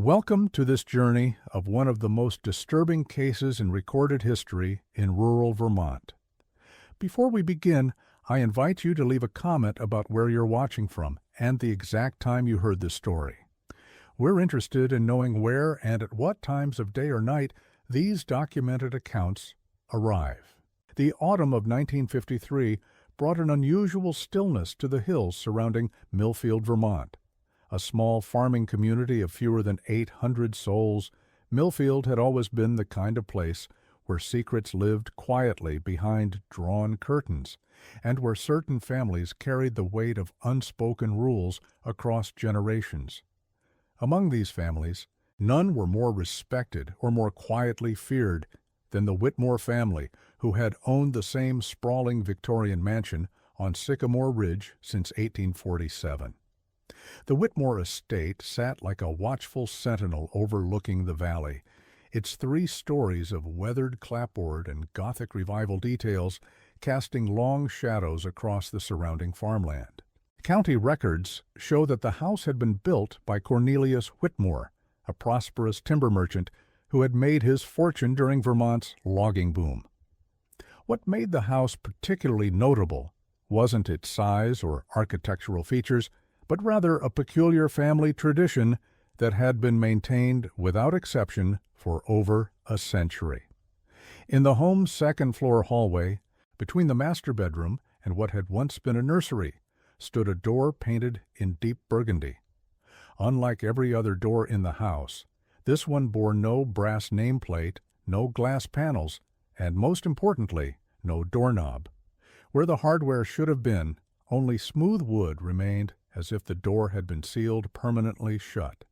Welcome to this journey of one of the most disturbing cases in recorded history in rural Vermont. Before we begin, I invite you to leave a comment about where you're watching from and the exact time you heard this story. We're interested in knowing where and at what times of day or night these documented accounts arrive. The autumn of 1953 brought an unusual stillness to the hills surrounding Millfield, Vermont. A small farming community of fewer than 800 souls, Millfield had always been the kind of place where secrets lived quietly behind drawn curtains, and where certain families carried the weight of unspoken rules across generations. Among these families, none were more respected or more quietly feared than the Whitmore family, who had owned the same sprawling Victorian mansion on Sycamore Ridge since 1847. The Whitmore estate sat like a watchful sentinel overlooking the valley, its 3 stories of weathered clapboard and Gothic Revival details casting long shadows across the surrounding farmland. County records show that the house had been built by Cornelius Whitmore, a prosperous timber merchant who had made his fortune during Vermont's logging boom. What made the house particularly notable wasn't its size or architectural features, but rather a peculiar family tradition that had been maintained without exception for over a century. In the home's second-floor hallway, between the master bedroom and what had once been a nursery, stood a door painted in deep burgundy. Unlike every other door in the house, this one bore no brass nameplate, no glass panels, and most importantly, no doorknob. Where the hardware should have been, only smooth wood remained, as if the door had been sealed permanently shut.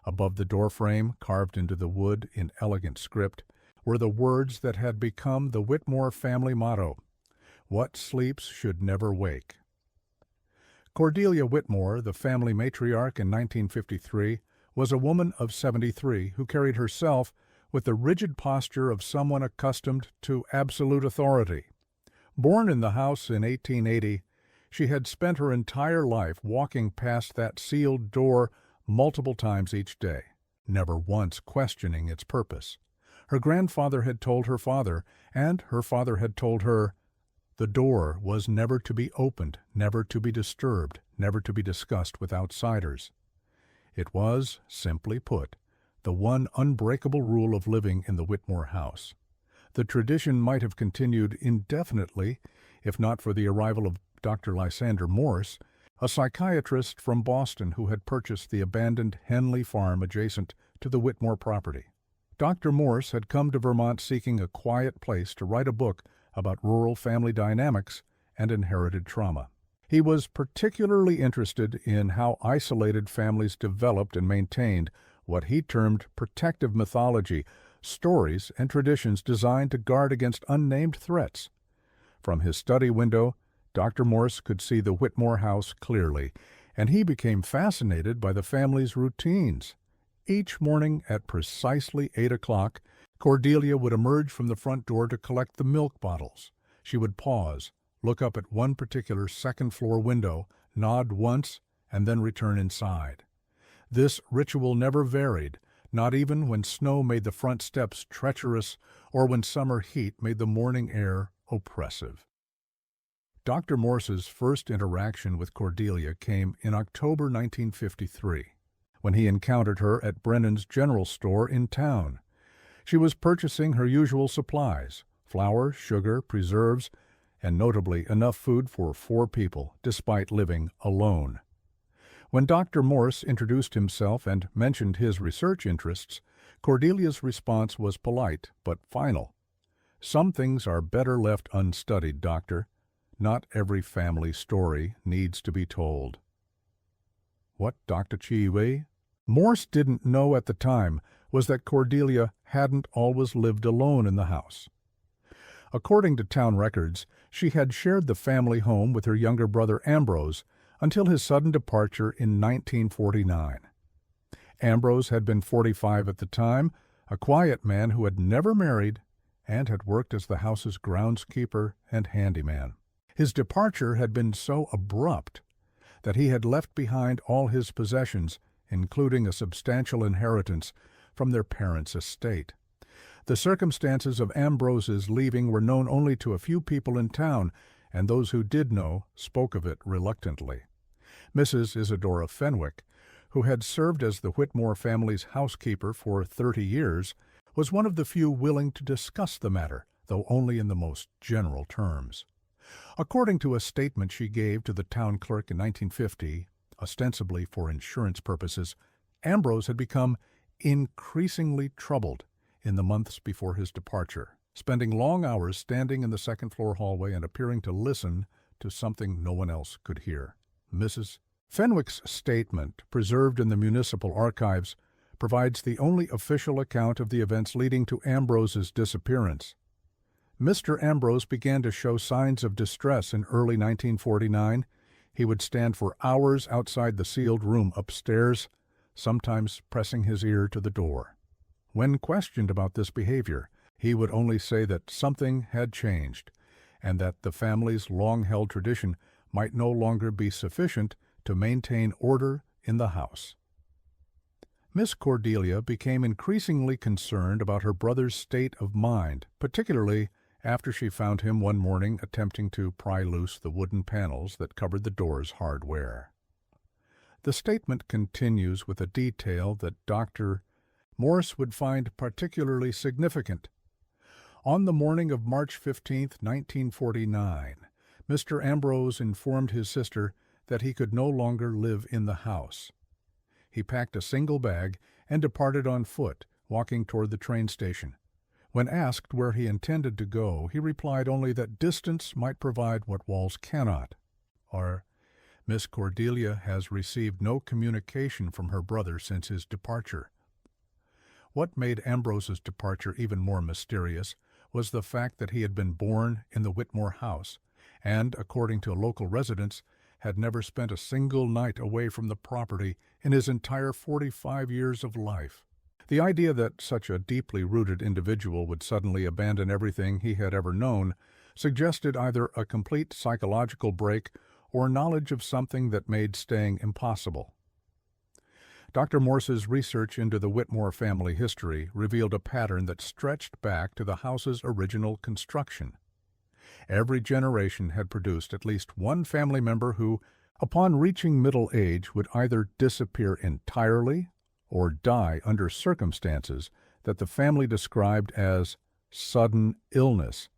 Above the doorframe, carved into the wood in elegant script, were the words that had become the Whitmore family motto: "What sleeps should never wake." Cordelia Whitmore, the family matriarch in 1953, was a woman of 73 who carried herself with the rigid posture of someone accustomed to absolute authority. Born in the house in 1880, she had spent her entire life walking past that sealed door multiple times each day, never once questioning its purpose. Her grandfather had told her father, and her father had told her, the door was never to be opened, never to be disturbed, never to be discussed with outsiders. It was, simply put, the one unbreakable rule of living in the Whitmore house. The tradition might have continued indefinitely if not for the arrival of Dr. Lysander Morse, a psychiatrist from Boston who had purchased the abandoned Henley farm adjacent to the Whitmore property. Dr. Morse had come to Vermont seeking a quiet place to write a book about rural family dynamics and inherited trauma. He was particularly interested in how isolated families developed and maintained what he termed protective mythology, stories and traditions designed to guard against unnamed threats. From his study window, Dr. Morse could see the Whitmore house clearly, and he became fascinated by the family's routines. Each morning at precisely 8 o'clock, Cordelia would emerge from the front door to collect the milk bottles. She would pause, look up at one particular second-floor window, nod once, and then return inside. This ritual never varied, not even when snow made the front steps treacherous or when summer heat made the morning air oppressive. Dr. Morse's first interaction with Cordelia came in October 1953, when he encountered her at Brennan's General Store in town. She was purchasing her usual supplies: flour, sugar, preserves, and notably enough food for 4 people, despite living alone. When Dr. Morse introduced himself and mentioned his research interests, Cordelia's response was polite but final. "Some things are better left unstudied, Doctor. Not every family story needs to be told." What Dr. Chiwe Morse didn't know at the time was that Cordelia hadn't always lived alone in the house. According to town records, she had shared the family home with her younger brother Ambrose until his sudden departure in 1949. Ambrose had been 45 at the time, a quiet man who had never married and had worked as the house's groundskeeper and handyman. His departure had been so abrupt that he had left behind all his possessions, including a substantial inheritance from their parents' estate. The circumstances of Ambrose's leaving were known only to a few people in town, and those who did know spoke of it reluctantly. Mrs. Isadora Fenwick, who had served as the Whitmore family's housekeeper for 30 years, was one of the few willing to discuss the matter, though only in the most general terms. According to a statement she gave to the town clerk in 1950, ostensibly for insurance purposes, Ambrose had become increasingly troubled in the months before his departure, spending long hours standing in the second-floor hallway and appearing to listen to something no one else could hear. Mrs. Fenwick's statement, preserved in the municipal archives, provides the only official account of the events leading to Ambrose's disappearance. Mr. Ambrose began to show signs of distress in early 1949. He would stand for hours outside the sealed room upstairs, sometimes pressing his ear to the door. When questioned about this behavior, he would only say that something had changed, and that the family's long-held tradition might no longer be sufficient to maintain order in the house. Miss Cordelia became increasingly concerned about her brother's state of mind, particularly after she found him one morning attempting to pry loose the wooden panels that covered the door's hardware. The statement continues with a detail that Dr. Morse would find particularly significant. On the morning of March 15, 1949, Mr. Ambrose informed his sister that he could no longer live in the house. He packed a single bag and departed on foot, walking toward the train station. When asked where he intended to go, he replied only that distance might provide what walls cannot. Or, Miss Cordelia has received no communication from her brother since his departure. What made Ambrose's departure even more mysterious was the fact that he had been born in the Whitmore house, and, according to local residents, had never spent a single night away from the property in his entire 45 years of life. The idea that such a deeply rooted individual would suddenly abandon everything he had ever known suggested either a complete psychological break or knowledge of something that made staying impossible. Dr. Morse's research into the Whitmore family history revealed a pattern that stretched back to the house's original construction. Every generation had produced at least one family member who, upon reaching middle age, would either disappear entirely or die under circumstances that the family described as sudden illness,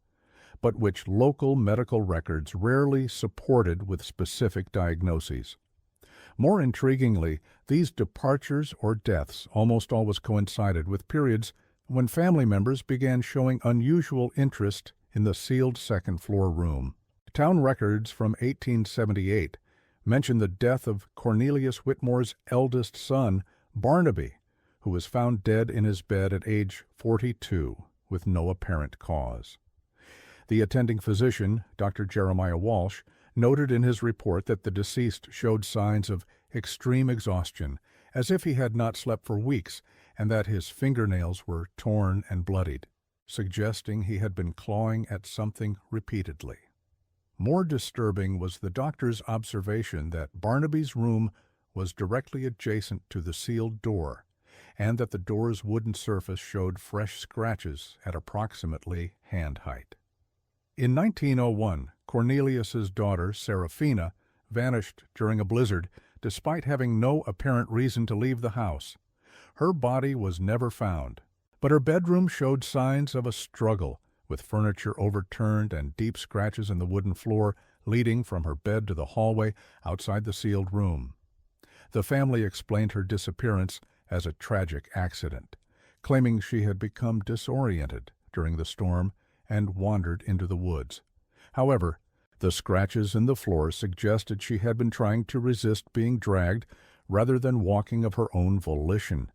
but which local medical records rarely supported with specific diagnoses. More intriguingly, these departures or deaths almost always coincided with periods when family members began showing unusual interest in the sealed second-floor room. Town records from 1878 mention the death of Cornelius Whitmore's eldest son, Barnaby, who was found dead in his bed at age 42 with no apparent cause. The attending physician, Dr. Jeremiah Walsh, noted in his report that the deceased showed signs of extreme exhaustion, as if he had not slept for weeks, and that his fingernails were torn and bloodied, suggesting he had been clawing at something repeatedly. More disturbing was the doctor's observation that Barnaby's room was directly adjacent to the sealed door, and that the door's wooden surface showed fresh scratches at approximately hand height. In 1901, Cornelius's daughter, Seraphina, vanished during a blizzard, despite having no apparent reason to leave the house. Her body was never found, but her bedroom showed signs of a struggle, with furniture overturned and deep scratches in the wooden floor leading from her bed to the hallway outside the sealed room. The family explained her disappearance as a tragic accident, claiming she had become disoriented during the storm and wandered into the woods. However, the scratches in the floor suggested she had been trying to resist being dragged rather than walking of her own volition.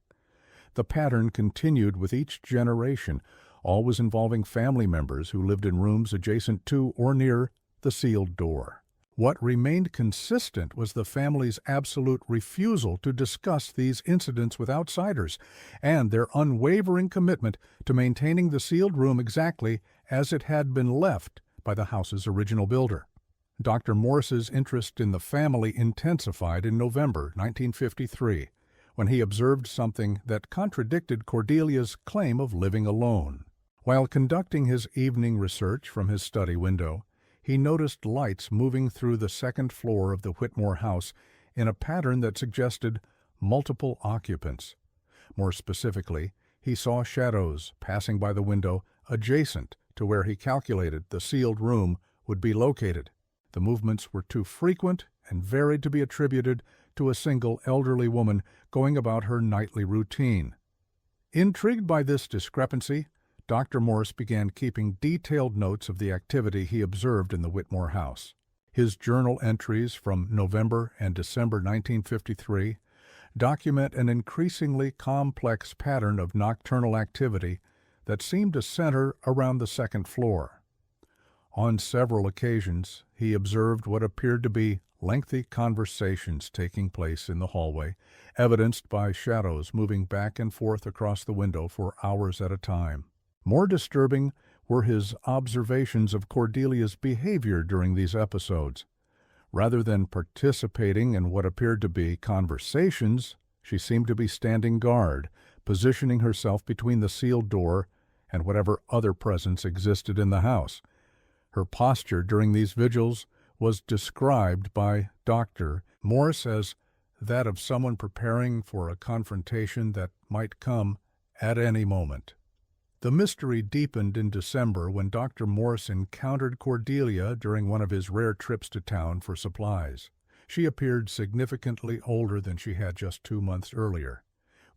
The pattern continued with each generation, always involving family members who lived in rooms adjacent to or near the sealed door. What remained consistent was the family's absolute refusal to discuss these incidents with outsiders, and their unwavering commitment to maintaining the sealed room exactly as it had been left by the house's original builder. Dr. Morse's interest in the family intensified in November 1953, when he observed something that contradicted Cordelia's claim of living alone. While conducting his evening research from his study window, he noticed lights moving through the second floor of the Whitmore house in a pattern that suggested multiple occupants. More specifically, he saw shadows passing by the window adjacent to where he calculated the sealed room would be located. The movements were too frequent and varied to be attributed to a single elderly woman going about her nightly routine. Intrigued by this discrepancy, Dr. Morse began keeping detailed notes of the activity he observed in the Whitmore house. His journal entries from November and December 1953 document an increasingly complex pattern of nocturnal activity that seemed to center around the second floor. On several occasions, he observed what appeared to be lengthy conversations taking place in the hallway, evidenced by shadows moving back and forth across the window for hours at a time. More disturbing were his observations of Cordelia's behavior during these episodes. Rather than participating in what appeared to be conversations, she seemed to be standing guard, positioning herself between the sealed door and whatever other presence existed in the house. Her posture during these vigils was described by Dr. Morse as that of someone preparing for a confrontation that might come at any moment. The mystery deepened in December when Dr. Morse encountered Cordelia during one of his rare trips to town for supplies. She appeared significantly older than she had just 2 months earlier,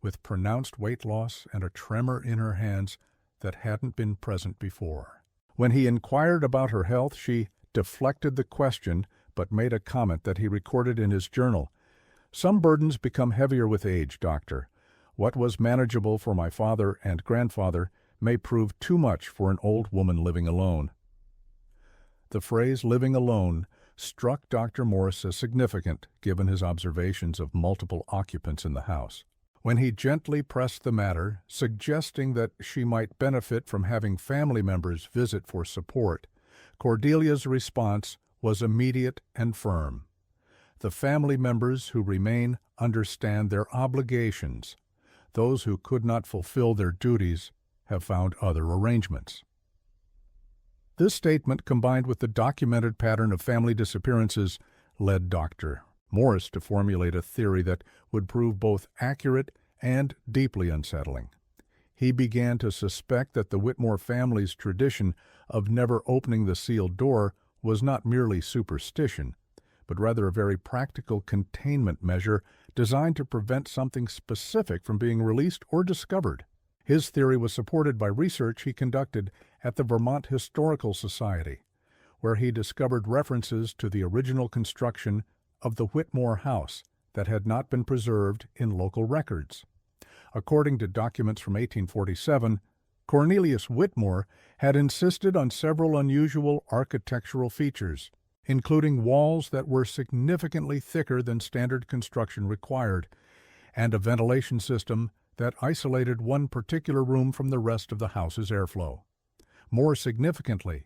with pronounced weight loss and a tremor in her hands that hadn't been present before. When he inquired about her health, she deflected the question but made a comment that he recorded in his journal. "Some burdens become heavier with age, doctor. What was manageable for my father and grandfather may prove too much for an old woman living alone." The phrase "living alone" struck Dr. Morse as significant given his observations of multiple occupants in the house. When he gently pressed the matter, suggesting that she might benefit from having family members visit for support, Cordelia's response was immediate and firm. "The family members who remain understand their obligations. Those who could not fulfill their duties have found other arrangements." This statement, combined with the documented pattern of family disappearances, led Dr. Morse to formulate a theory that would prove both accurate and deeply unsettling. He began to suspect that the Whitmore family's tradition of never opening the sealed door was not merely superstition, but rather a very practical containment measure designed to prevent something specific from being released or discovered. His theory was supported by research he conducted at the Vermont Historical Society, where he discovered references to the original construction of the Whitmore house that had not been preserved in local records. According to documents from 1847, Cornelius Whitmore had insisted on several unusual architectural features, including walls that were significantly thicker than standard construction required, and a ventilation system that isolated one particular room from the rest of the house's airflow. More significantly,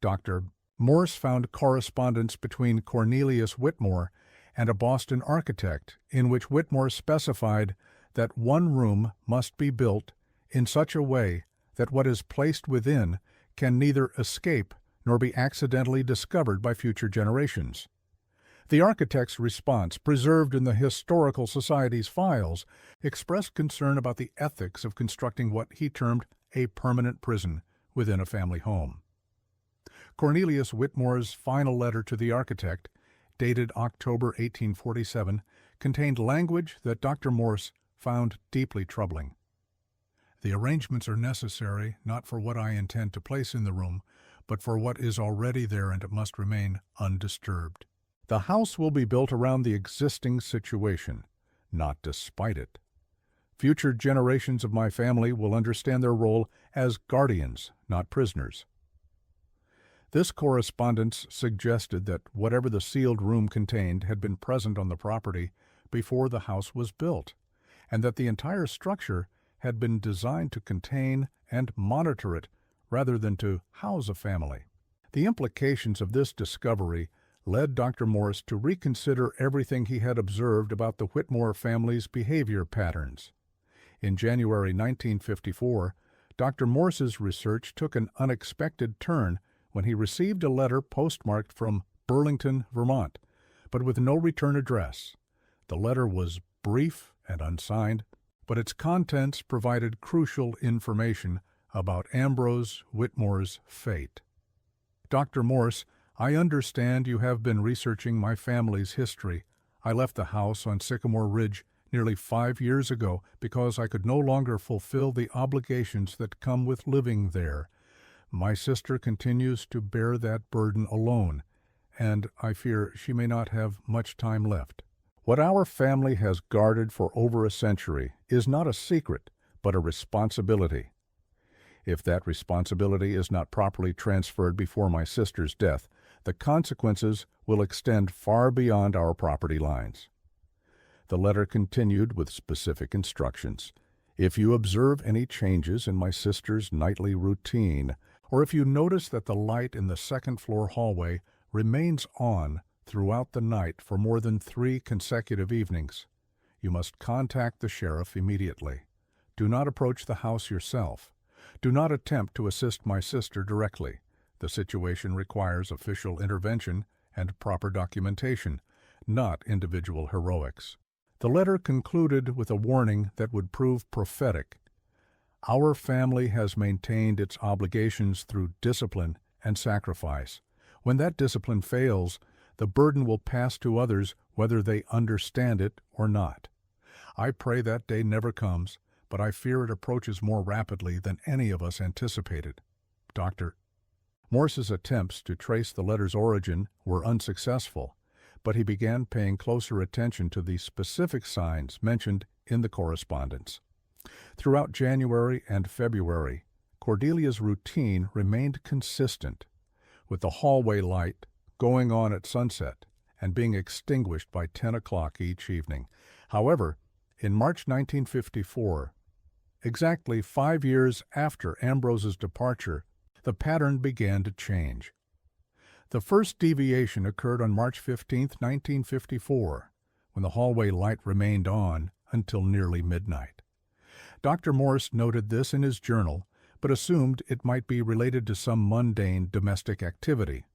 Dr. Morse found correspondence between Cornelius Whitmore and a Boston architect in which Whitmore specified that one room must be built in such a way that what is placed within can neither escape nor be accidentally discovered by future generations. The architect's response, preserved in the Historical Society's files, expressed concern about the ethics of constructing what he termed a permanent prison within a family home. Cornelius Whitmore's final letter to the architect, dated October 1847, contained language that Dr. Morse found deeply troubling. "The arrangements are necessary not for what I intend to place in the room, but for what is already there, and it must remain undisturbed. The house will be built around the existing situation, not despite it. Future generations of my family will understand their role as guardians, not prisoners." This correspondence suggested that whatever the sealed room contained had been present on the property before the house was built, and that the entire structure had been designed to contain and monitor it rather than to house a family. The implications of this discovery led Dr. Morse to reconsider everything he had observed about the Whitmore family's behavior patterns. In January 1954, Dr. Morse's research took an unexpected turn when he received a letter postmarked from Burlington, Vermont, but with no return address. The letter was brief and unsigned, but its contents provided crucial information about Ambrose Whitmore's fate. Dr. Morse, I understand you have been researching my family's history. I left the house on Sycamore Ridge nearly 5 years ago because I could no longer fulfill the obligations that come with living there. My sister continues to bear that burden alone, and I fear she may not have much time left. What our family has guarded for over a century is not a secret, but a responsibility. If that responsibility is not properly transferred before my sister's death, the consequences will extend far beyond our property lines. The letter continued with specific instructions. If you observe any changes in my sister's nightly routine, or if you notice that the light in the second-floor hallway remains on throughout the night for more than 3 consecutive evenings, you must contact the sheriff immediately. Do not approach the house yourself. Do not attempt to assist my sister directly. The situation requires official intervention and proper documentation, not individual heroics. The letter concluded with a warning that would prove prophetic. Our family has maintained its obligations through discipline and sacrifice. When that discipline fails, the burden will pass to others whether they understand it or not. I pray that day never comes, but I fear it approaches more rapidly than any of us anticipated. Dr. Morse's attempts to trace the letter's origin were unsuccessful, but he began paying closer attention to the specific signs mentioned in the correspondence. Throughout January and February, Cordelia's routine remained consistent, with the hallway light going on at sunset and being extinguished by 10 o'clock each evening. However, in March 1954, exactly 5 years after Ambrose's departure, the pattern began to change. The first deviation occurred on March 15, 1954, when the hallway light remained on until nearly midnight. Dr. Morse noted this in his journal, but assumed it might be related to some mundane domestic activity.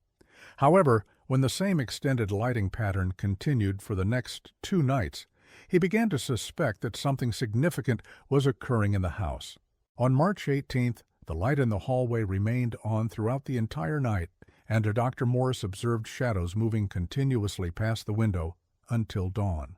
However, when the same extended lighting pattern continued for the next 2 nights, he began to suspect that something significant was occurring in the house. On March 18th, the light in the hallway remained on throughout the entire night, and Dr. Morse observed shadows moving continuously past the window until dawn.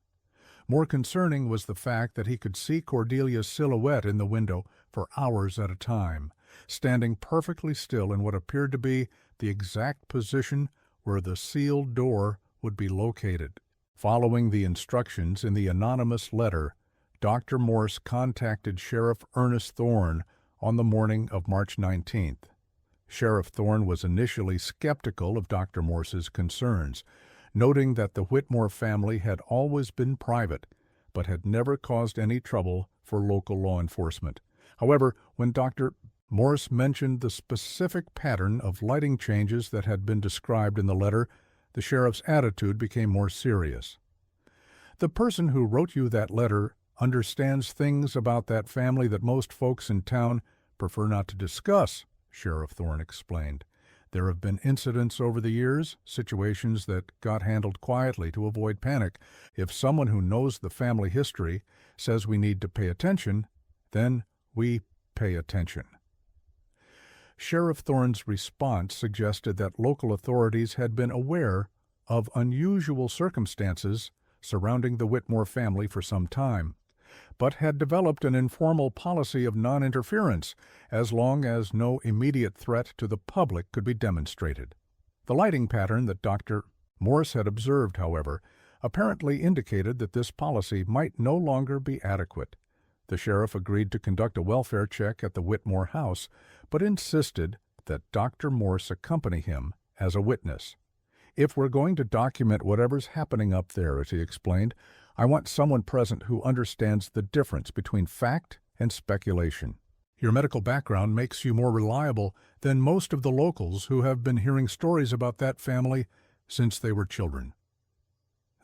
More concerning was the fact that he could see Cordelia's silhouette in the window for hours at a time, standing perfectly still in what appeared to be the exact position where the sealed door would be located. Following the instructions in the anonymous letter, Dr. Morse contacted Sheriff Ernest Thorne on the morning of March 19th. Sheriff Thorne was initially skeptical of Dr. Morse's concerns, noting that the Whitmore family had always been private, but had never caused any trouble for local law enforcement. However, when Dr. Morse mentioned the specific pattern of lighting changes that had been described in the letter, the sheriff's attitude became more serious. "The person who wrote you that letter understands things about that family that most folks in town prefer not to discuss," Sheriff Thorne explained. "There have been incidents over the years, situations that got handled quietly to avoid panic. If someone who knows the family history says we need to pay attention, then we pay attention." Sheriff Thorne's response suggested that local authorities had been aware of unusual circumstances surrounding the Whitmore family for some time, but had developed an informal policy of non-interference as long as no immediate threat to the public could be demonstrated. The lighting pattern that Dr. Morse had observed, however, apparently indicated that this policy might no longer be adequate. The sheriff agreed to conduct a welfare check at the Whitmore house, but insisted that Dr. Morse accompany him as a witness. "If we're going to document whatever's happening up there," as he explained, "I want someone present who understands the difference between fact and speculation. Your medical background makes you more reliable than most of the locals who have been hearing stories about that family since they were children.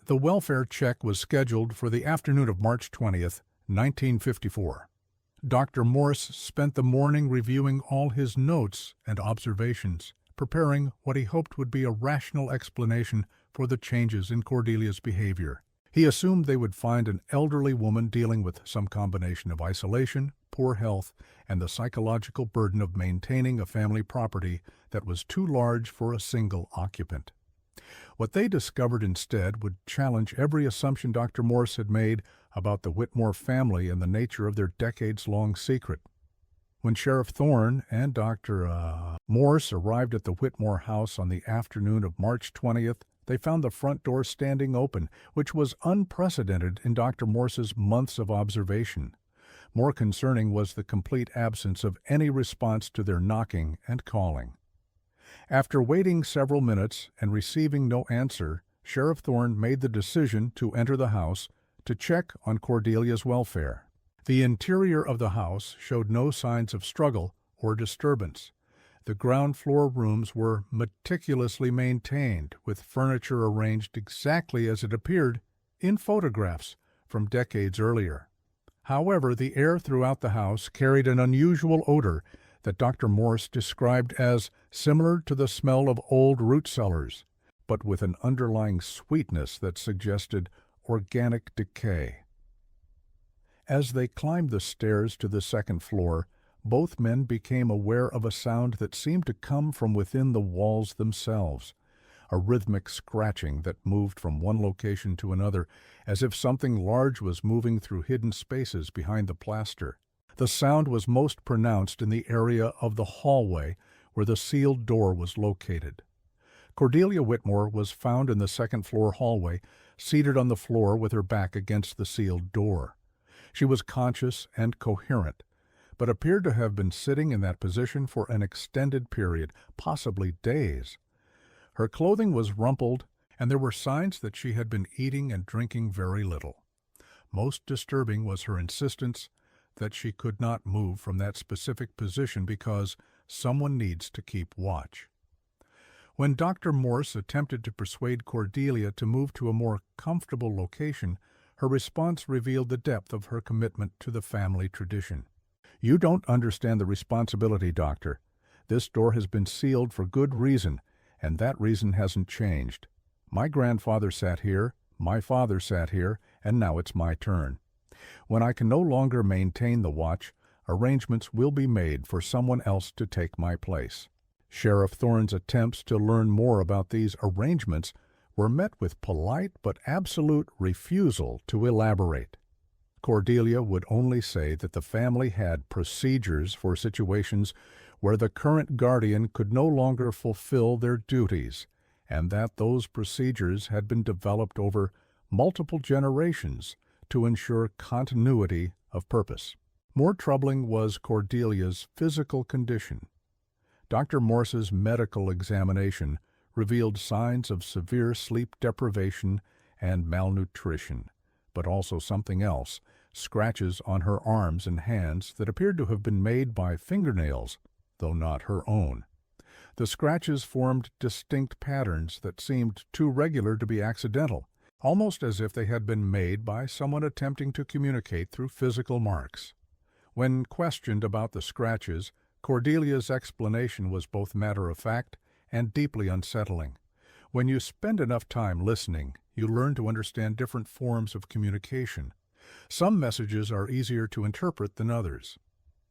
The welfare check was scheduled for the afternoon of March 20th, 1954. Dr. Morse spent the morning reviewing all his notes and observations, preparing what he hoped would be a rational explanation for the changes in Cordelia's behavior. He assumed they would find an elderly woman dealing with some combination of isolation, poor health, and the psychological burden of maintaining a family property that was too large for a single occupant. What they discovered instead would challenge every assumption Dr. Morse had made about the Whitmore family and the nature of their decades-long secret. When Sheriff Thorne and Dr. Morse arrived at the Whitmore house on the afternoon of March 20th, they found the front door standing open, which was unprecedented in Dr. Morse's months of observation. More concerning was the complete absence of any response to their knocking and calling. After waiting several minutes and receiving no answer, Sheriff Thorne made the decision to enter the house to check on Cordelia's welfare. The interior of the house showed no signs of struggle or disturbance. The ground floor rooms were meticulously maintained, with furniture arranged exactly as it appeared in photographs from decades earlier. However, the air throughout the house carried an unusual odor that Dr. Morse described as similar to the smell of old root cellars, but with an underlying sweetness that suggested organic decay. As they climbed the stairs to the second floor, both men became aware of a sound that seemed to come from within the walls themselves, a rhythmic scratching that moved from one location to another, as if something large was moving through hidden spaces behind the plaster. The sound was most pronounced in the area of the hallway where the sealed door was located. Cordelia Whitmore was found in the second-floor hallway, seated on the floor with her back against the sealed door. She was conscious and coherent, but appeared to have been sitting in that position for an extended period, possibly days. Her clothing was rumpled, and there were signs that she had been eating and drinking very little. Most disturbing was her insistence that she could not move from that specific position because someone needs to keep watch. When Dr. Morse attempted to persuade Cordelia to move to a more comfortable location, her response revealed the depth of her commitment to the family tradition. "You don't understand the responsibility, Doctor. This door has been sealed for good reason, and that reason hasn't changed. My grandfather sat here, my father sat here, and now it's my turn. When I can no longer maintain the watch, arrangements will be made for someone else to take my place." Sheriff Thorne's attempts to learn more about these arrangements were met with polite but absolute refusal to elaborate. Cordelia would only say that the family had procedures for situations where the current guardian could no longer fulfill their duties, and that those procedures had been developed over multiple generations to ensure continuity of purpose. More troubling was Cordelia's physical condition. Dr. Morse's medical examination revealed signs of severe sleep deprivation and malnutrition, but also something else, scratches on her arms and hands that appeared to have been made by fingernails, though not her own. The scratches formed distinct patterns that seemed too regular to be accidental, almost as if they had been made by someone attempting to communicate through physical marks. When questioned about the scratches, Cordelia's explanation was both matter-of-fact and deeply unsettling. When you spend enough time listening, you learn to understand different forms of communication. Some messages are easier to interpret than others.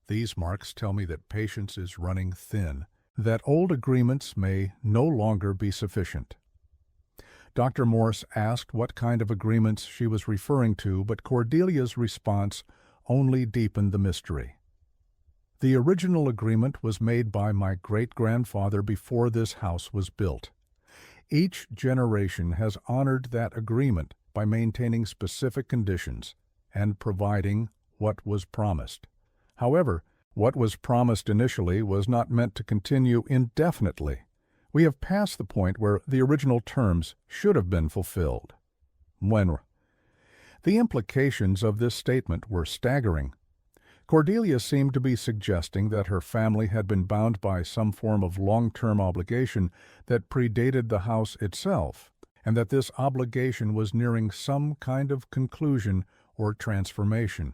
These marks tell me that patience is running thin, that old agreements may no longer be sufficient. Dr. Morse asked what kind of agreements she was referring to, but Cordelia's response only deepened the mystery. "The original agreement was made by my great-grandfather before this house was built. Each generation has honored that agreement by maintaining specific conditions and providing what was promised. However, what was promised initially was not meant to continue indefinitely. We have passed the point where the original terms should have been fulfilled." The implications of this statement were staggering. Cordelia seemed to be suggesting that her family had been bound by some form of long-term obligation that predated the house itself, and that this obligation was nearing some kind of conclusion or transformation.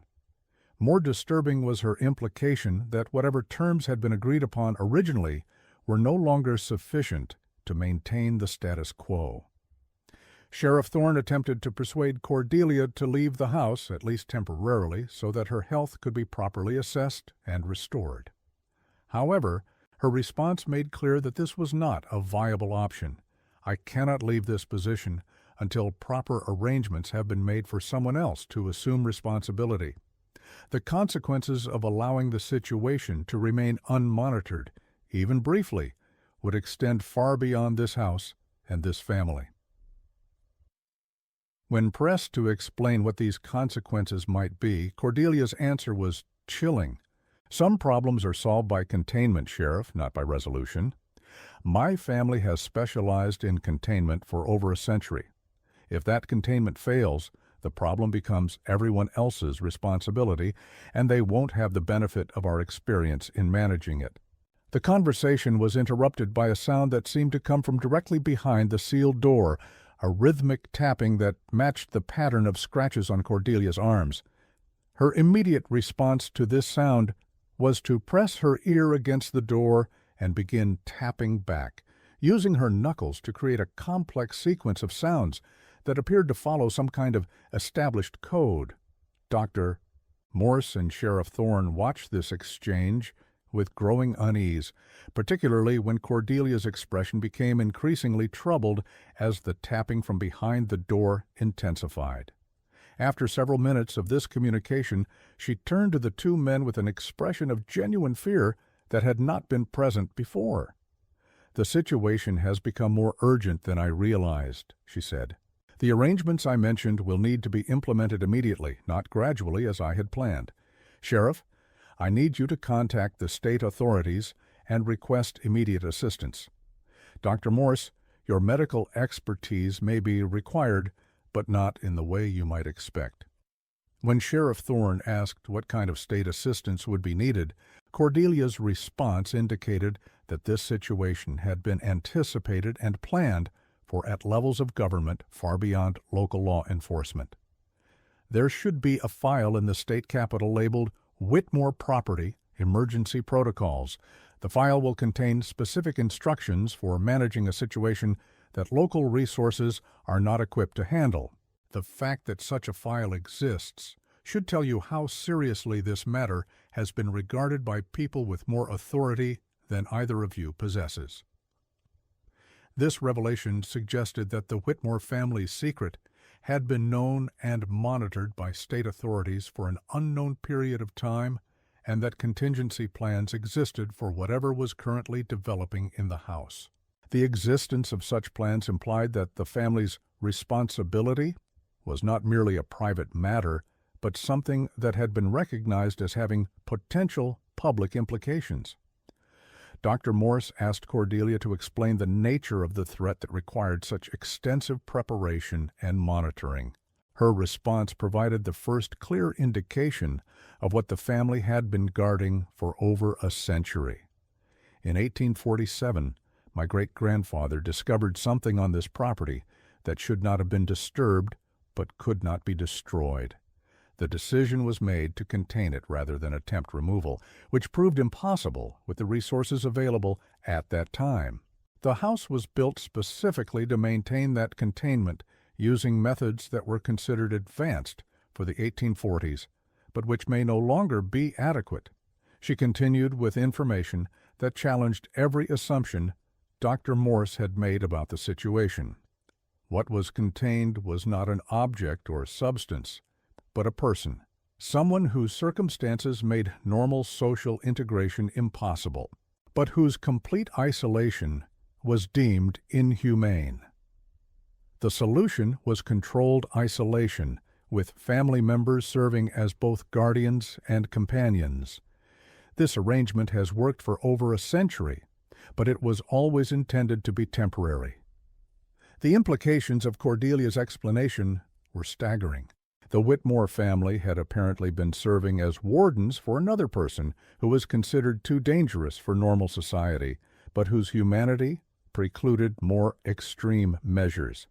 More disturbing was her implication that whatever terms had been agreed upon originally were no longer sufficient to maintain the status quo. Sheriff Thorne attempted to persuade Cordelia to leave the house, at least temporarily, so that her health could be properly assessed and restored. However, her response made clear that this was not a viable option. "I cannot leave this position until proper arrangements have been made for someone else to assume responsibility. The consequences of allowing the situation to remain unmonitored, even briefly, would extend far beyond this house and this family." When pressed to explain what these consequences might be, Cordelia's answer was chilling. "Some problems are solved by containment, Sheriff, not by resolution. My family has specialized in containment for over a century. If that containment fails, the problem becomes everyone else's responsibility, and they won't have the benefit of our experience in managing it." The conversation was interrupted by a sound that seemed to come from directly behind the sealed door, a rhythmic tapping that matched the pattern of scratches on Cordelia's arms. Her immediate response to this sound was to press her ear against the door and begin tapping back, using her knuckles to create a complex sequence of sounds that appeared to follow some kind of established code. Dr. Morse and Sheriff Thorne watched this exchange with growing unease, particularly when Cordelia's expression became increasingly troubled as the tapping from behind the door intensified. After several minutes of this communication, she turned to the two men with an expression of genuine fear that had not been present before. "The situation has become more urgent than I realized," she said. "The arrangements I mentioned will need to be implemented immediately, not gradually as I had planned. Sheriff, I need you to contact the state authorities and request immediate assistance. Dr. Morse, your medical expertise may be required, but not in the way you might expect." When Sheriff Thorne asked what kind of state assistance would be needed, Cordelia's response indicated that this situation had been anticipated and planned for at levels of government far beyond local law enforcement. "There should be a file in the state capitol labeled Whitmore Property Emergency Protocols. The file will contain specific instructions for managing a situation that local resources are not equipped to handle. The fact that such a file exists should tell you how seriously this matter has been regarded by people with more authority than either of you possesses." This revelation suggested that the Whitmore family's secret had been known and monitored by state authorities for an unknown period of time, and that contingency plans existed for whatever was currently developing in the house. The existence of such plans implied that the family's responsibility was not merely a private matter, but something that had been recognized as having potential public implications. Dr. Morse asked Cordelia to explain the nature of the threat that required such extensive preparation and monitoring. Her response provided the first clear indication of what the family had been guarding for over a century. In 1847, my great-grandfather discovered something on this property that should not have been disturbed but could not be destroyed. The decision was made to contain it rather than attempt removal, which proved impossible with the resources available at that time. The house was built specifically to maintain that containment using methods that were considered advanced for the 1840s, but which may no longer be adequate. She continued with information that challenged every assumption Dr. Morse had made about the situation. What was contained was not an object or substance, but a person, someone whose circumstances made normal social integration impossible, but whose complete isolation was deemed inhumane. The solution was controlled isolation, with family members serving as both guardians and companions. This arrangement has worked for over a century, but it was always intended to be temporary. The implications of Cordelia's explanation were staggering. The Whitmore family had apparently been serving as wardens for another person who was considered too dangerous for normal society, but whose humanity precluded more extreme measures.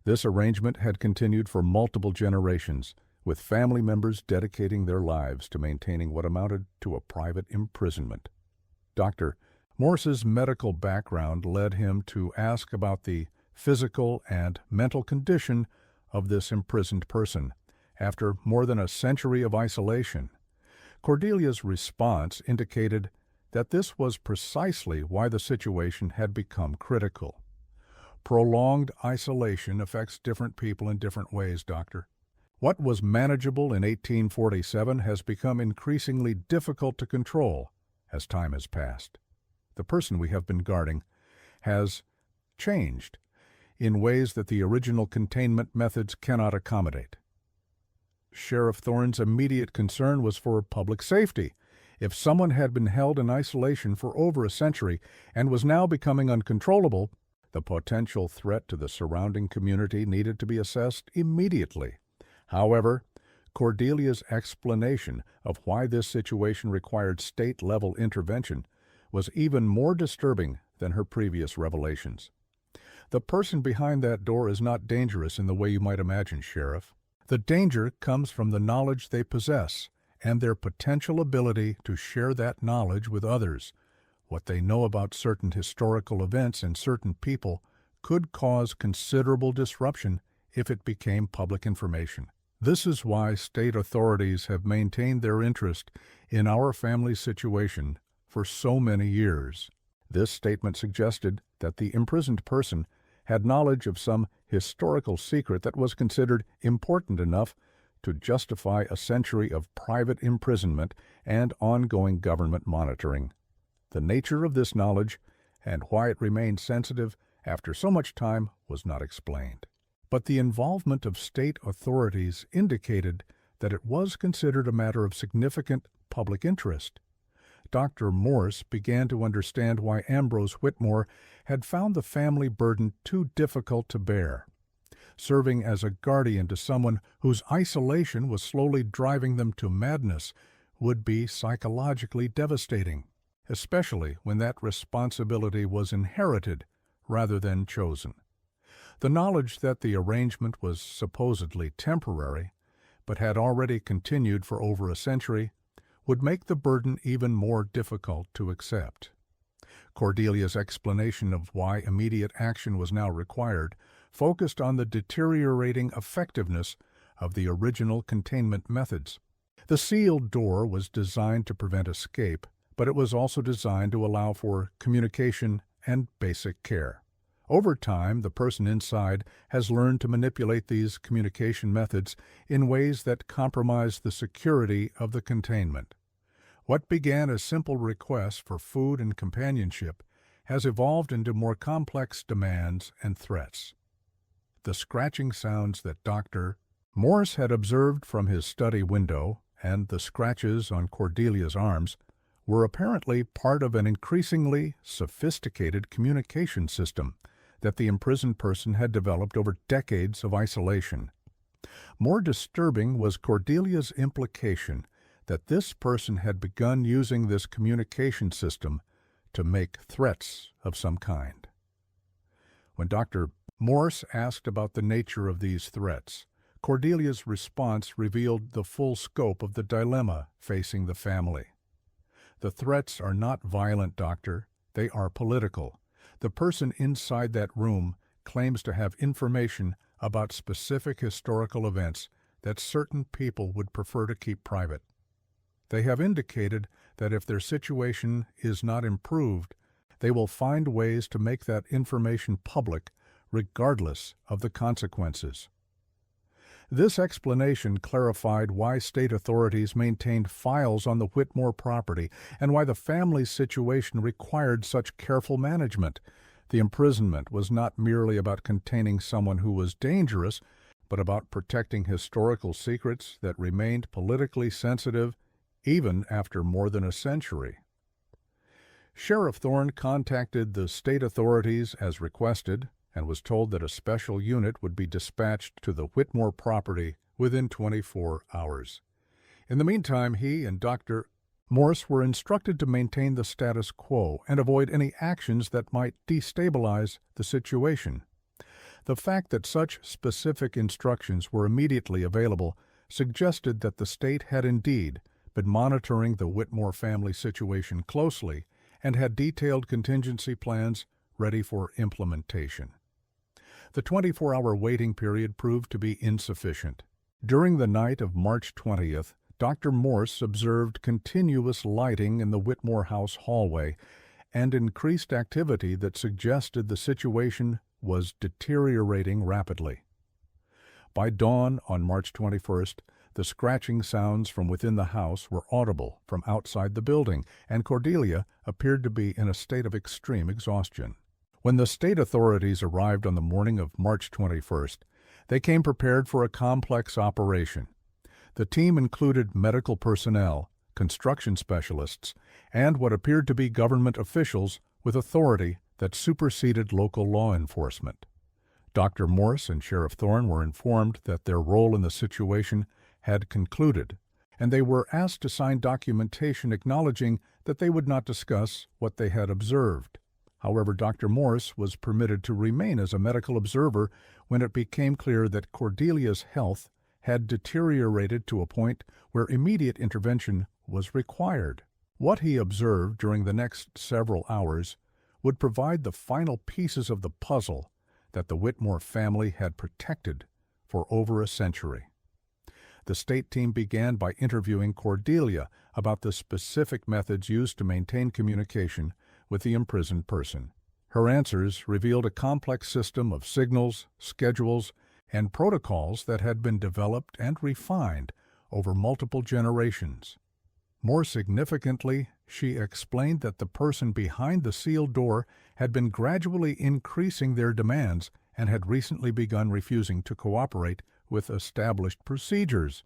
This arrangement had continued for multiple generations, with family members dedicating their lives to maintaining what amounted to a private imprisonment. Dr. Morse's medical background led him to ask about the physical and mental condition of this imprisoned person after more than a century of isolation. Cordelia's response indicated that this was precisely why the situation had become critical. Prolonged isolation affects different people in different ways, Doctor. What was manageable in 1847 has become increasingly difficult to control as time has passed. The person we have been guarding has changed in ways that the original containment methods cannot accommodate. Sheriff Thorne's immediate concern was for public safety. If someone had been held in isolation for over a century and was now becoming uncontrollable, the potential threat to the surrounding community needed to be assessed immediately. However, Cordelia's explanation of why this situation required state-level intervention was even more disturbing than her previous revelations. The person behind that door is not dangerous in the way you might imagine, Sheriff. The danger comes from the knowledge they possess and their potential ability to share that knowledge with others. What they know about certain historical events and certain people could cause considerable disruption if it became public information. This is why state authorities have maintained their interest in our family's situation for so many years. This statement suggested that the imprisoned person had knowledge of some historical secret that was considered important enough to justify a century of private imprisonment and ongoing government monitoring. The nature of this knowledge and why it remained sensitive after so much time was not explained. But the involvement of state authorities indicated that it was considered a matter of significant public interest. Dr. Morse began to understand why Ambrose Whitmore had found the family burden too difficult to bear. Serving as a guardian to someone whose isolation was slowly driving them to madness would be psychologically devastating, especially when that responsibility was inherited rather than chosen. The knowledge that the arrangement was supposedly temporary, but had already continued for over a century, would make the burden even more difficult to accept. Cordelia's explanation of why immediate action was now required focused on the deteriorating effectiveness of the original containment methods. The sealed door was designed to prevent escape, but it was also designed to allow for communication and basic care. Over time, the person inside has learned to manipulate these communication methods in ways that compromise the security of the containment. What began as simple requests for food and companionship has evolved into more complex demands and threats. The scratching sounds that Dr. Morse had observed from his study window and the scratches on Cordelia's arms were apparently part of an increasingly sophisticated communication system that the imprisoned person had developed over decades of isolation. More disturbing was Cordelia's implication that this person had begun using this communication system to make threats of some kind. When Dr. Morse asked about the nature of these threats, Cordelia's response revealed the full scope of the dilemma facing the family. The threats are not violent, Doctor. They are political. The person inside that room claims to have information about specific historical events that certain people would prefer to keep private. They have indicated that if their situation is not improved, they will find ways to make that information public regardless of the consequences. This explanation clarified why state authorities maintained files on the Whitmore property and why the family's situation required such careful management. The imprisonment was not merely about containing someone who was dangerous, but about protecting historical secrets that remained politically sensitive even after more than a century. Sheriff Thorne contacted the state authorities as requested and was told that a special unit would be dispatched to the Whitmore property within 24 hours. In the meantime, he and Dr. Morse were instructed to maintain the status quo and avoid any actions that might destabilize the situation. The fact that such specific instructions were immediately available suggested that the state had indeed been monitoring the Whitmore family situation closely and had detailed contingency plans ready for implementation. The 24-hour waiting period proved to be insufficient. During the night of March 20th, Dr. Morse observed continuous lighting in the Whitmore house hallway and increased activity that suggested the situation was deteriorating rapidly. By dawn on March 21st, the scratching sounds from within the house were audible from outside the building, and Cordelia appeared to be in a state of extreme exhaustion. When the state authorities arrived on the morning of March 21st, they came prepared for a complex operation. The team included medical personnel, construction specialists, and what appeared to be government officials with authority that superseded local law enforcement. Dr. Morse and Sheriff Thorne were informed that their role in the situation had concluded, and they were asked to sign documentation acknowledging that they would not discuss what they had observed. However, Dr. Morse was permitted to remain as a medical observer when it became clear that Cordelia's health had deteriorated to a point where immediate intervention was required. What he observed during the next several hours would provide the final pieces of the puzzle that the Whitmore family had protected for over a century. The state team began by interviewing Cordelia about the specific methods used to maintain communication with the imprisoned person. Her answers revealed a complex system of signals, schedules, and protocols that had been developed and refined over multiple generations. More significantly, she explained that the person behind the sealed door had been gradually increasing their demands and had recently begun refusing to cooperate with established procedures.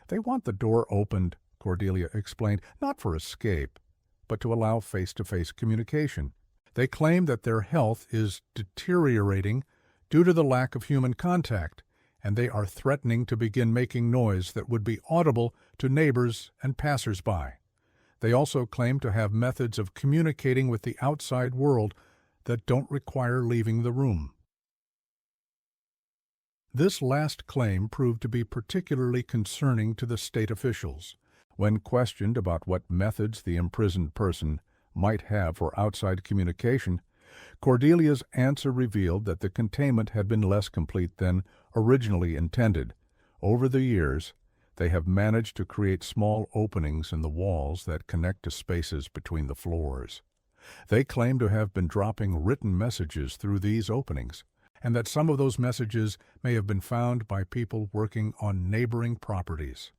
"They want the door opened," Cordelia explained, "not for escape, but to allow face-to-face communication. They claim that their health is deteriorating due to the lack of human contact, and they are threatening to begin making noise that would be audible to neighbors and passers-by. They also claim to have methods of communicating with the outside world that don't require leaving the room." This last claim proved to be particularly concerning to the state officials. When questioned about what methods the imprisoned person might have for outside communication, Cordelia's answer revealed that the containment had been less complete than originally intended. Over the years, they have managed to create small openings in the walls that connect to spaces between the floors. They claim to have been dropping written messages through these openings, and that some of those messages may have been found by people working on neighboring properties.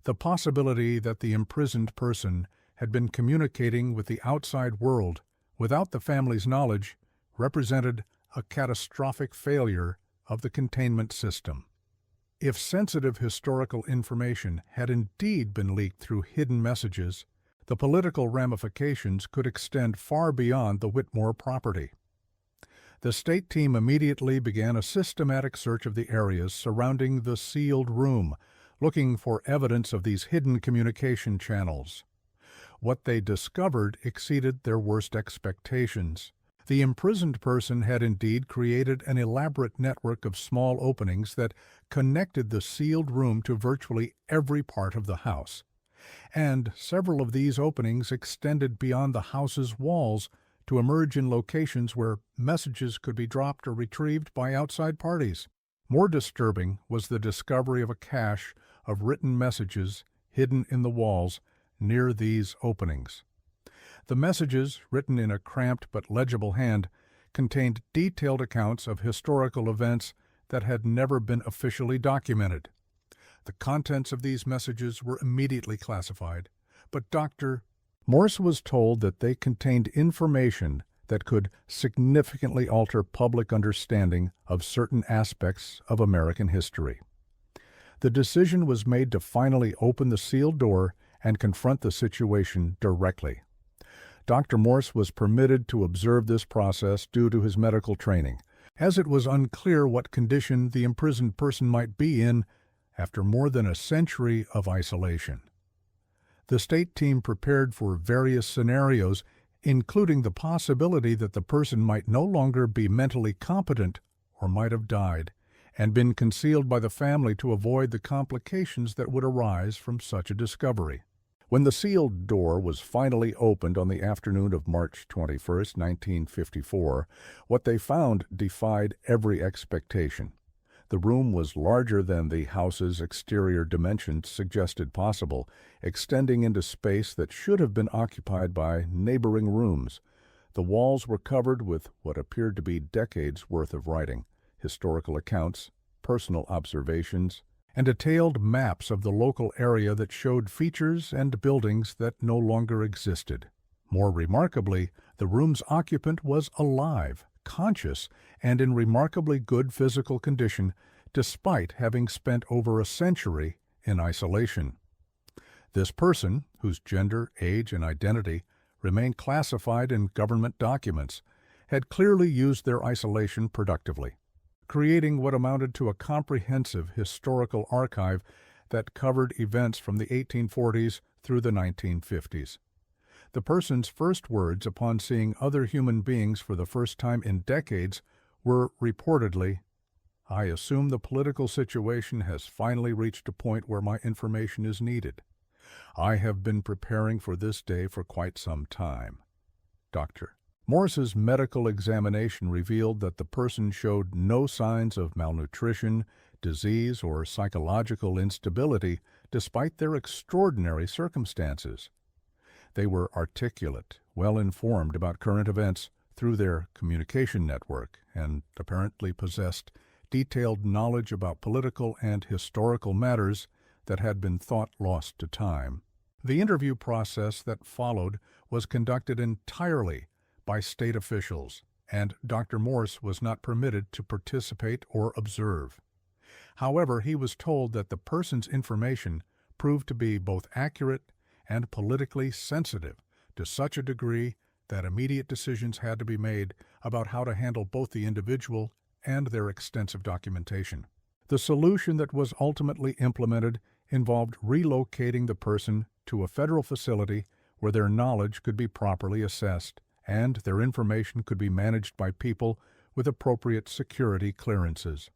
The possibility that the imprisoned person had been communicating with the outside world without the family's knowledge represented a catastrophic failure of the containment system. If sensitive historical information had indeed been leaked through hidden messages, the political ramifications could extend far beyond the Whitmore property. The state team immediately began a systematic search of the areas surrounding the sealed room, looking for evidence of these hidden communication channels. What they discovered exceeded their worst expectations. The imprisoned person had indeed created an elaborate network of small openings that connected the sealed room to virtually every part of the house. And several of these openings extended beyond the house's walls to emerge in locations where messages could be dropped or retrieved by outside parties. More disturbing was the discovery of a cache of written messages hidden in the walls near these openings. The messages, written in a cramped but legible hand, contained detailed accounts of historical events that had never been officially documented. The contents of these messages were immediately classified, but Dr. Morse was told that they contained information that could significantly alter public understanding of certain aspects of American history. The decision was made to finally open the sealed door and confront the situation directly. Dr. Morse was permitted to observe this process due to his medical training, as it was unclear what condition the imprisoned person might be in after more than a century of isolation. The state team prepared for various scenarios, including the possibility that the person might no longer be mentally competent or might have died, and been concealed by the family to avoid the complications that would arise from such a discovery. When the sealed door was finally opened on the afternoon of March 21, 1954, what they found defied every expectation. The room was larger than the house's exterior dimensions suggested possible, extending into space that should have been occupied by neighboring rooms. The walls were covered with what appeared to be decades' worth of writing, historical accounts, personal observations, and detailed maps of the local area that showed features and buildings that no longer existed. More remarkably, the room's occupant was alive, conscious, and in remarkably good physical condition, despite having spent over a century in isolation. This person, whose gender, age, and identity remained classified in government documents, had clearly used their isolation productively, creating what amounted to a comprehensive historical archive that covered events from the 1840s through the 1950s. The person's first words upon seeing other human beings for the first time in decades were reportedly, "I assume the political situation has finally reached a point where my information is needed. I have been preparing for this day for quite some time." Dr. Morse's medical examination revealed that the person showed no signs of malnutrition, disease, or psychological instability despite their extraordinary circumstances. They were articulate, well-informed about current events through their communication network, and apparently possessed detailed knowledge about political and historical matters that had been thought lost to time. The interview process that followed was conducted entirely by state officials, and Dr. Morse was not permitted to participate or observe. However, he was told that the person's information proved to be both accurate and politically sensitive to such a degree that immediate decisions had to be made about how to handle both the individual and their extensive documentation. The solution that was ultimately implemented involved relocating the person to a federal facility where their knowledge could be properly assessed and their information could be managed by people with appropriate security clearances.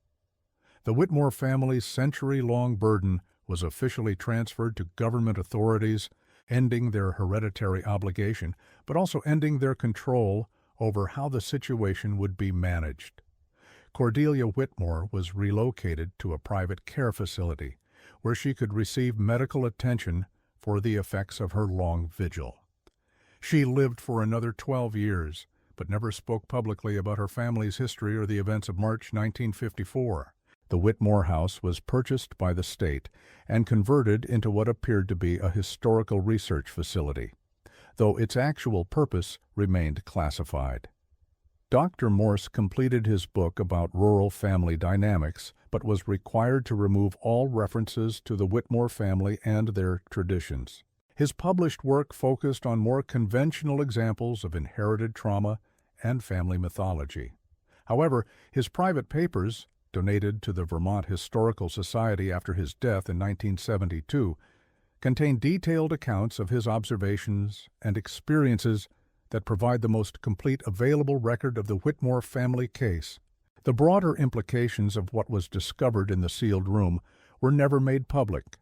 The Whitmore family's century-long burden was officially transferred to government authorities, ending their hereditary obligation, but also ending their control over how the situation would be managed. Cordelia Whitmore was relocated to a private care facility, where she could receive medical attention for the effects of her long vigil. She lived for another 12 years, but never spoke publicly about her family's history or the events of March 1954. The Whitmore house was purchased by the state and converted into what appeared to be a historical research facility, though its actual purpose remained classified. Dr. Morse completed his book about rural family dynamics, but was required to remove all references to the Whitmore family and their traditions. His published work focused on more conventional examples of inherited trauma and family mythology. However, his private papers, donated to the Vermont Historical Society after his death in 1972, contain detailed accounts of his observations and experiences that provide the most complete available record of the Whitmore family case. The broader implications of what was discovered in the sealed room were never made public.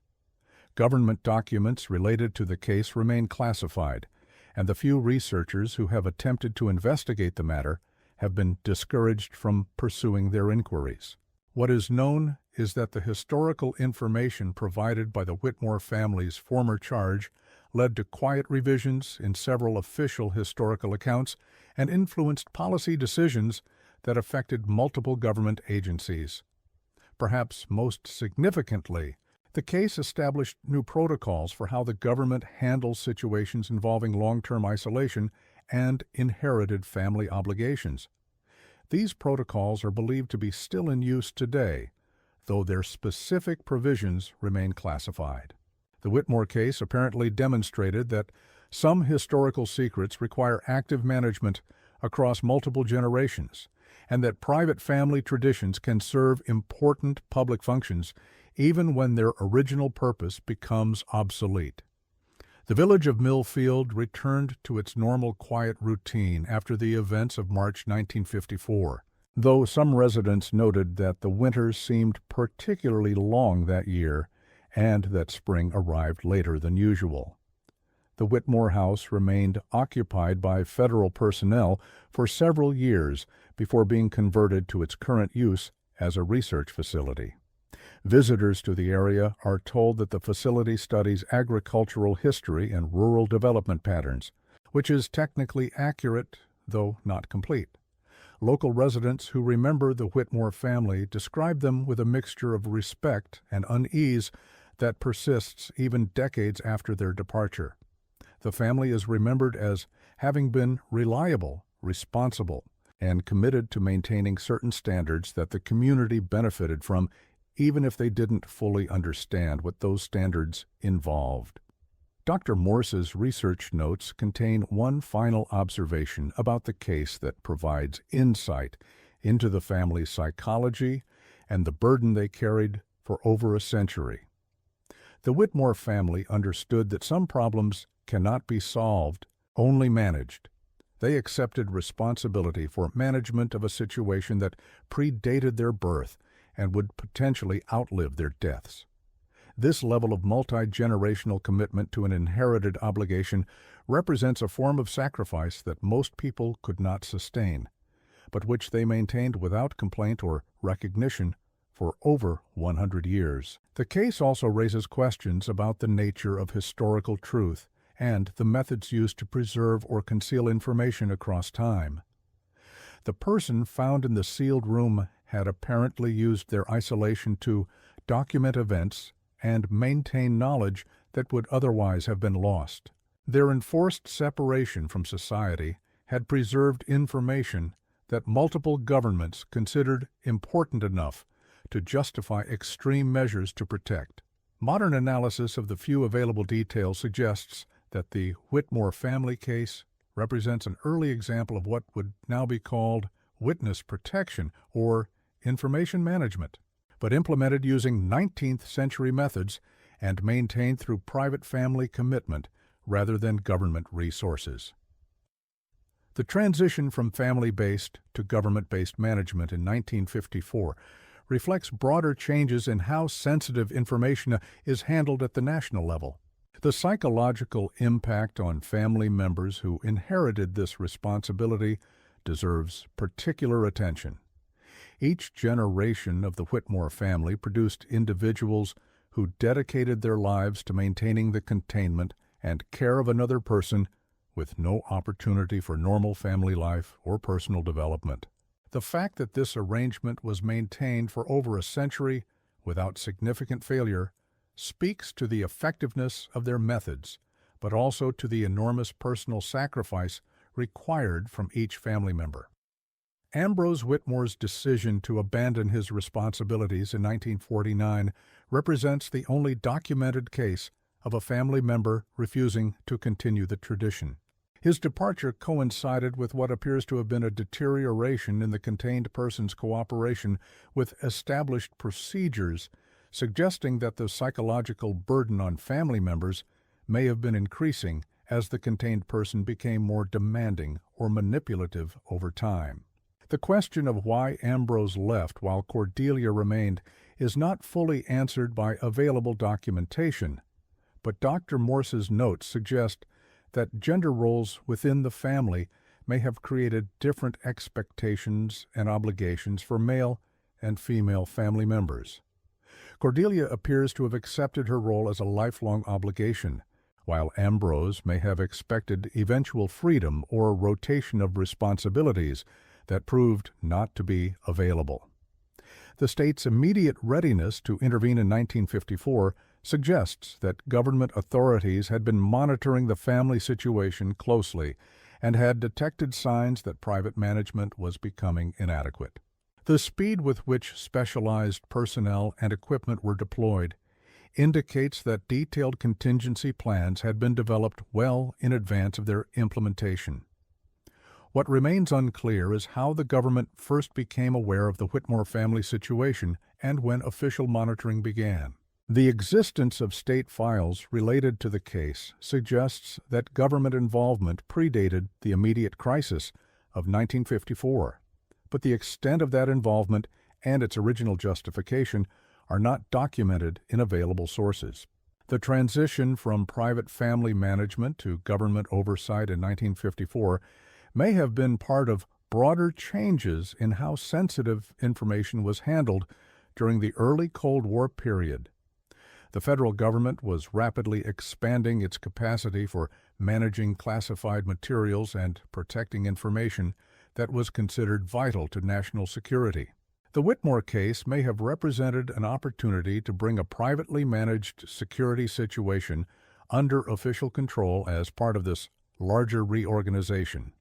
Government documents related to the case remain classified, and the few researchers who have attempted to investigate the matter have been discouraged from pursuing their inquiries. What is known is that the historical information provided by the Whitmore family's former charge led to quiet revisions in several official historical accounts and influenced policy decisions that affected multiple government agencies. Perhaps most significantly, the case established new protocols for how the government handles situations involving long-term isolation and inherited family obligations. These protocols are believed to be still in use today, though their specific provisions remain classified. The Whitmore case apparently demonstrated that some historical secrets require active management across multiple generations, and that private family traditions can serve important public functions even when their original purpose becomes obsolete. The village of Millfield returned to its normal quiet routine after the events of March 1954, though some residents noted that the winters seemed particularly long that year and that spring arrived later than usual. The Whitmore house remained occupied by federal personnel for several years before being converted to its current use as a research facility. Visitors to the area are told that the facility studies agricultural history and rural development patterns, which is technically accurate, though not complete. Local residents who remember the Whitmore family describe them with a mixture of respect and unease that persists even decades after their departure. The family is remembered as having been reliable, responsible, and committed to maintaining certain standards that the community benefited from, even if they didn't fully understand what those standards involved. Dr. Morse's research notes contain one final observation about the case that provides insight into the family's psychology and the burden they carried for over a century. The Whitmore family understood that some problems cannot be solved, only managed. They accepted responsibility for management of a situation that predated their birth and would potentially outlive their deaths. This level of multi-generational commitment to an inherited obligation represents a form of sacrifice that most people could not sustain, but which they maintained without complaint or recognition for over 100 years. The case also raises questions about the nature of historical truth and the methods used to preserve or conceal information across time. The person found in the sealed room had apparently used their isolation to document events and maintain knowledge that would otherwise have been lost. Their enforced separation from society had preserved information that multiple governments considered important enough to justify extreme measures to protect. Modern analysis of the few available details suggests that the Whitmore family case represents an early example of what would now be called witness protection or information management, but implemented using 19th century methods and maintained through private family commitment rather than government resources. The transition from family-based to government-based management in 1954 reflects broader changes in how sensitive information is handled at the national level. The psychological impact on family members who inherited this responsibility deserves particular attention. Each generation of the Whitmore family produced individuals who dedicated their lives to maintaining the containment and care of another person with no opportunity for normal family life or personal development. The fact that this arrangement was maintained for over a century without significant failure speaks to the effectiveness of their methods, but also to the enormous personal sacrifice required from each family member. Ambrose Whitmore's decision to abandon his responsibilities in 1949 represents the only documented case of a family member refusing to continue the tradition. His departure coincided with what appears to have been a deterioration in the contained person's cooperation with established procedures, suggesting that the psychological burden on family members may have been increasing as the contained person became more demanding or manipulative over time. The question of why Ambrose left while Cordelia remained is not fully answered by available documentation, but Dr. Morse's notes suggest that gender roles within the family may have created different expectations and obligations for male and female family members. Cordelia appears to have accepted her role as a lifelong obligation, while Ambrose may have expected eventual freedom or rotation of responsibilities that proved not to be available. The state's immediate readiness to intervene in 1954 suggests that government authorities had been monitoring the family situation closely and had detected signs that private management was becoming inadequate. The speed with which specialized personnel and equipment were deployed indicates that detailed contingency plans had been developed well in advance of their implementation. What remains unclear is how the government first became aware of the Whitmore family situation and when official monitoring began. The existence of state files related to the case suggests that government involvement predated the immediate crisis of 1954, but the extent of that involvement and its original justification are not documented in available sources. The transition from private family management to government oversight in 1954 may have been part of broader changes in how sensitive information was handled during the early Cold War period. The federal government was rapidly expanding its capacity for managing classified materials and protecting information that was considered vital to national security. The Whitmore case may have represented an opportunity to bring a privately managed security situation under official control as part of this larger reorganization.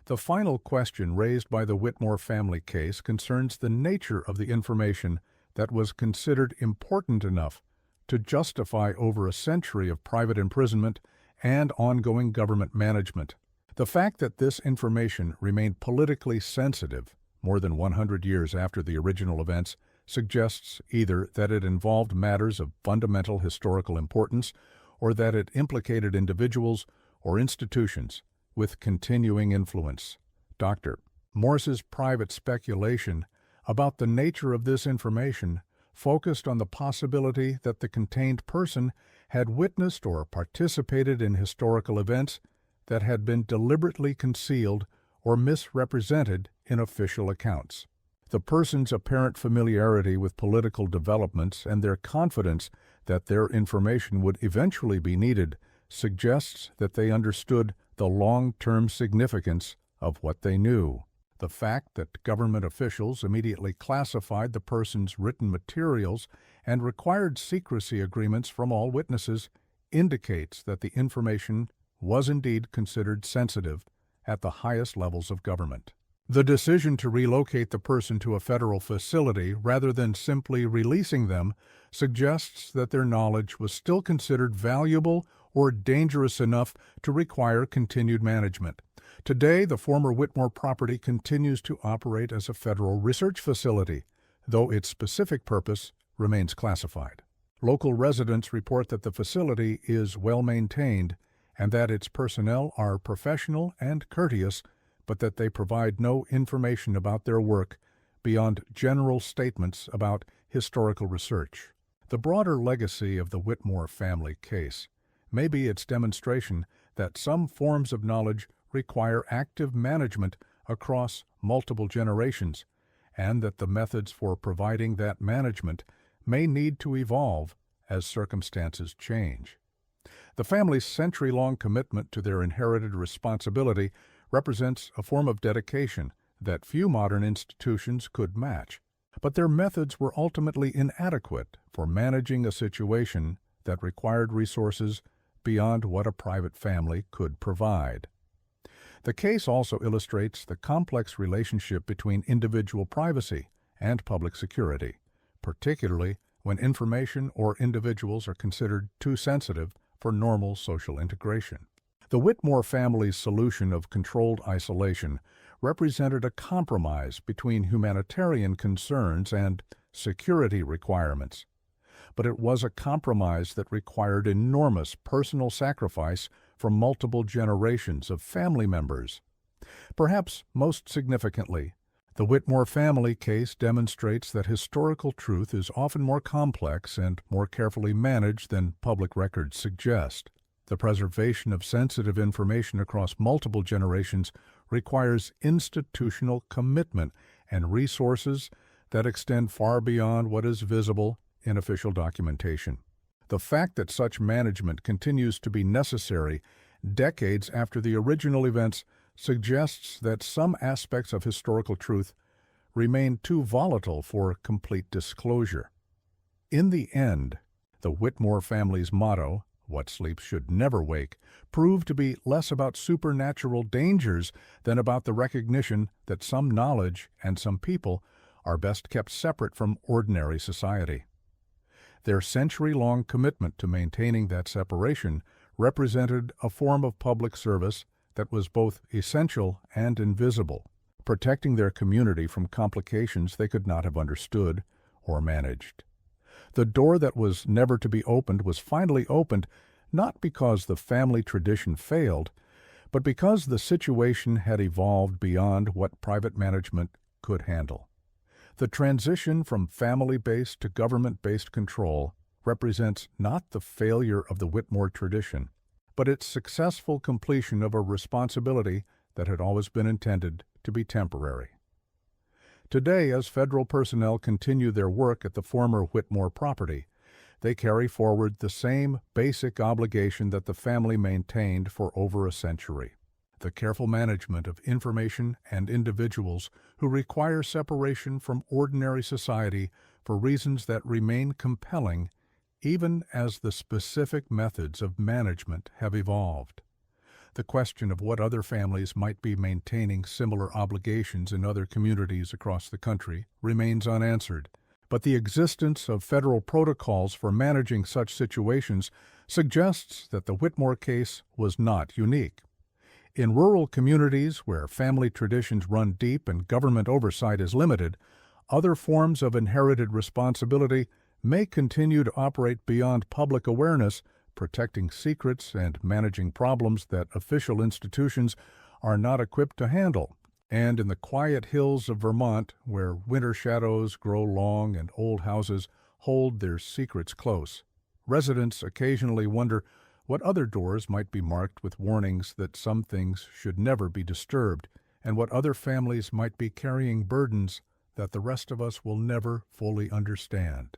The final question raised by the Whitmore family case concerns the nature of the information that was considered important enough to justify over a century of private imprisonment and ongoing government management. The fact that this information remained politically sensitive more than 100 years after the original events suggests either that it involved matters of fundamental historical importance or that it implicated individuals or institutions with continuing influence. Dr. Morse's private speculation about the nature of this information focused on the possibility that the contained person had witnessed or participated in historical events that had been deliberately concealed or misrepresented in official accounts. The person's apparent familiarity with political developments and their confidence that their information would eventually be needed suggests that they understood the long-term significance of what they knew. The fact that government officials immediately classified the person's written materials and required secrecy agreements from all witnesses indicates that the information was indeed considered sensitive at the highest levels of government. The decision to relocate the person to a federal facility rather than simply releasing them suggests that their knowledge was still considered valuable or dangerous enough to require continued management. Today, the former Whitmore property continues to operate as a federal research facility, though its specific purpose remains classified. Local residents report that the facility is well maintained and that its personnel are professional and courteous, but that they provide no information about their work beyond general statements about historical research. The broader legacy of the Whitmore family case may be its demonstration that some forms of knowledge require active management across multiple generations, and that the methods for providing that management may need to evolve as circumstances change. The family's century-long commitment to their inherited responsibility represents a form of dedication that few modern institutions could match, but their methods were ultimately inadequate for managing a situation that required resources beyond what a private family could provide. The case also illustrates the complex relationship between individual privacy and public security, particularly when information or individuals are considered too sensitive for normal social integration. The Whitmore family's solution of controlled isolation represented a compromise between humanitarian concerns and security requirements. But it was a compromise that required enormous personal sacrifice from multiple generations of family members. Perhaps most significantly, the Whitmore family case demonstrates that historical truth is often more complex and more carefully managed than public records suggest. The preservation of sensitive information across multiple generations requires institutional commitment and resources that extend far beyond what is visible in official documentation. The fact that such management continues to be necessary decades after the original events suggests that some aspects of historical truth remain too volatile for complete disclosure. In the end, the Whitmore family's motto, "What sleeps should never wake," proved to be less about supernatural dangers than about the recognition that some knowledge and some people are best kept separate from ordinary society. Their century-long commitment to maintaining that separation represented a form of public service that was both essential and invisible, protecting their community from complications they could not have understood or managed. The door that was never to be opened was finally opened, not because the family tradition failed, but because the situation had evolved beyond what private management could handle. The transition from family-based to government-based control represents not the failure of the Whitmore tradition, but its successful completion of a responsibility that had always been intended to be temporary. Today, as federal personnel continue their work at the former Whitmore property, they carry forward the same basic obligation that the family maintained for over a century: the careful management of information and individuals who require separation from ordinary society for reasons that remain compelling even as the specific methods of management have evolved. The question of what other families might be maintaining similar obligations in other communities across the country remains unanswered, but the existence of federal protocols for managing such situations suggests that the Whitmore case was not unique. In rural communities where family traditions run deep and government oversight is limited, other forms of inherited responsibility may continue to operate beyond public awareness, protecting secrets and managing problems that official institutions are not equipped to handle. And in the quiet hills of Vermont, where winter shadows grow long and old houses hold their secrets close, residents occasionally wonder what other doors might be marked with warnings that some things should never be disturbed, and what other families might be carrying burdens that the rest of us will never fully understand.